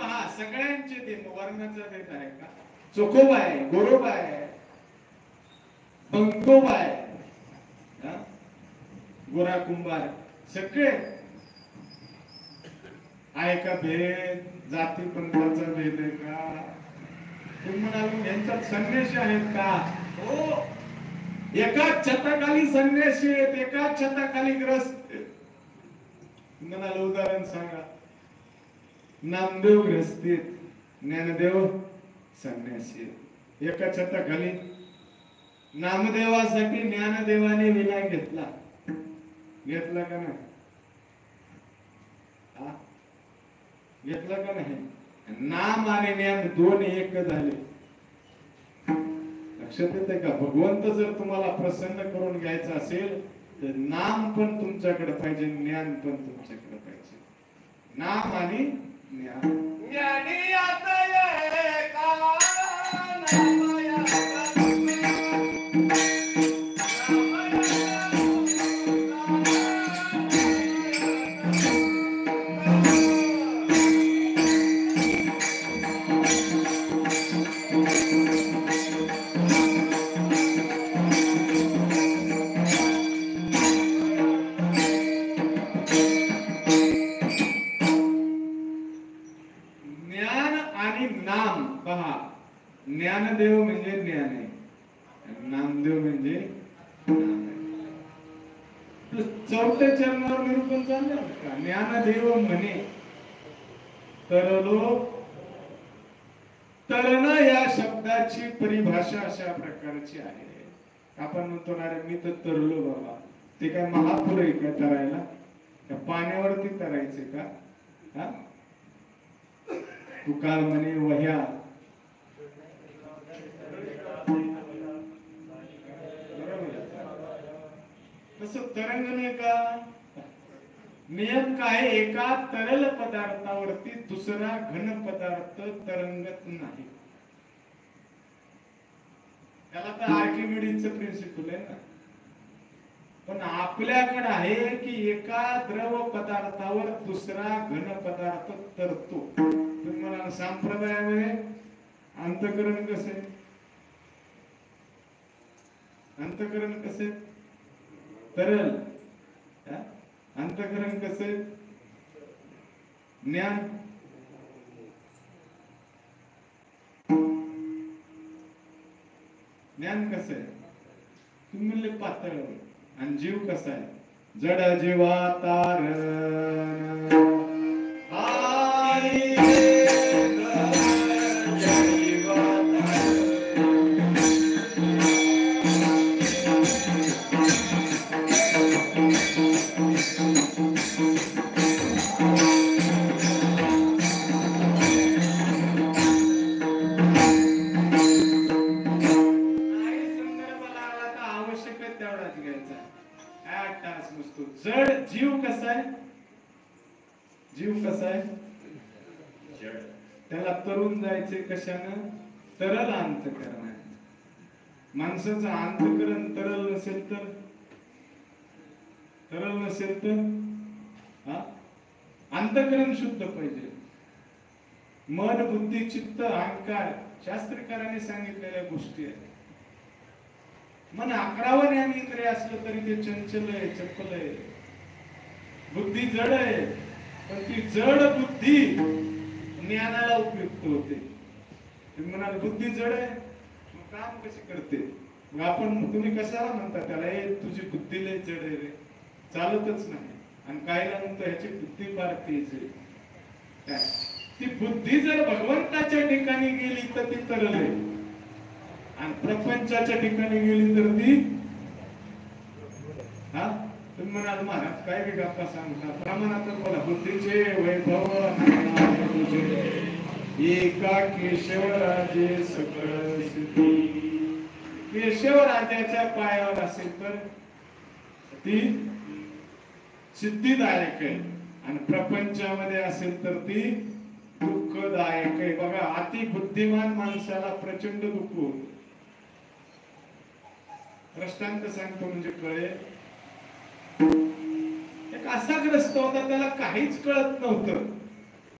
पहा सगळ्यांचे दिन वर्णाचा भेद आहे का? चोखोबा आहे, गोरोबा आहे, बंकोबा आहे, गोरा कुंभार सगळे आहे का भेद? जाती पंथाचा भेद आहे का? तुम्ही म्हणाल यांच्यात संन्यासी आहेत का? हो, एकाच छताखाली संन्यासी आहेत, एकाच छताखाली ग्रस्त. म्हणाल उदाहरण सांगा. नामदेव ग्रस्तीत, ज्ञानदेव संन्यासी. एका छताखाली नामदेवासाठी ज्ञानदेवाने विनय घेतला. घेतला का नाही? घेतला का नाही? नाम आणि ज्ञान दोन एक झाले. लक्षात येते का? भगवंत जर तुम्हाला प्रसन्न करून घ्यायचा असेल तर नाम पण तुमच्याकडे पाहिजे, ज्ञान पण तुमच्याकडे पाहिजे. नाम आणि ज्ञान. ज्ञानी आता ज्ञानदेव म्हणजे ज्ञान आहे, नामदेव म्हणजे नाम आहे. चौथ्या चरणावर निरूपण चाललं का? ज्ञानदेव म्हणे तरलो. तरण या शब्दाची परिभाषा अशा प्रकारची आहे. आपण म्हणतो ना रे मी तर तरलो बाबा. ते काय महापूर आहे का तरायला? त्या पाण्यावरती तरायचे का? तुकाळ म्हणे वह्या तसं तरंगणे का? नियम काय? एका तरल पदार्थावरती दुसरा घन पदार्थ तरंगत नाही. त्याला तर आर्किमिडीजचं प्रिन्सिपल आहे ना. पण आपल्याकडे आहे की एका द्रव पदार्थावर दुसरा घन पदार्थ तरतो. तुम्ही मला संप्रदायामध्ये अंतकरण कसे? अंतकरण कसे? तरल. अंतकरण कसे? ज्ञान. ज्ञान कसं आहे? तुम्ही म्हणले पातळ. आणि जीव कसा आहे? जड जीवा तारण जड. जीव कसा आहे? जीव कसा आहे? जड. त्याला तरुण जायचे कशानं? तरल अंतकरण आहे. माणसाचं अंतकरण तरल नसेल तर? तरल नसेल तर अंतकरण शुद्ध पाहिजे. मन बुद्धी चित्त अहंकार शास्त्रकारांनी सांगितलेल्या गोष्टी आहेत. मन 11 ज्ञानेंद्रिय असलं तरी ते चंचल आहे, चपल आहे. बुद्धी जड आहे, पण ती जड बुद्धी ज्ञानाला उपयुक्त होते. तुम्ही म्हणाल बुद्धी जड आहे, मग काम कशी करते? मग आपण तुम्ही कशाला म्हणता त्याला तुझी बुद्धी लय जड आहे रे, चालतच नाही. आणि कायला म्हणतो ह्याची बुद्धी फार तेज आहे. काय ती बुद्धी जर भगवंताच्या ठिकाणी गेली तर ती तरल आहे, आणि प्रपंचाच्या ठिकाणी गेली तर ती तुम्ही म्हणाल महाराज काय बी गप्पा सांगता. प्रमाणातच बोला. बुद्धीचे वैभव एका केशवराजे सकळ सिद्धी. केशवराजाच्या पायावर असेल तर ती सिद्धिदायक आहे, आणि प्रपंचामध्ये असेल तर ती दुःखदायक आहे. बघा, अति बुद्धिमान माणसाला प्रचंड दुःख होत. दृष्टांत सांगतो म्हणजे कळेल. एक असा ग्रस्त होता, त्याला काहीच कळत नव्हतं.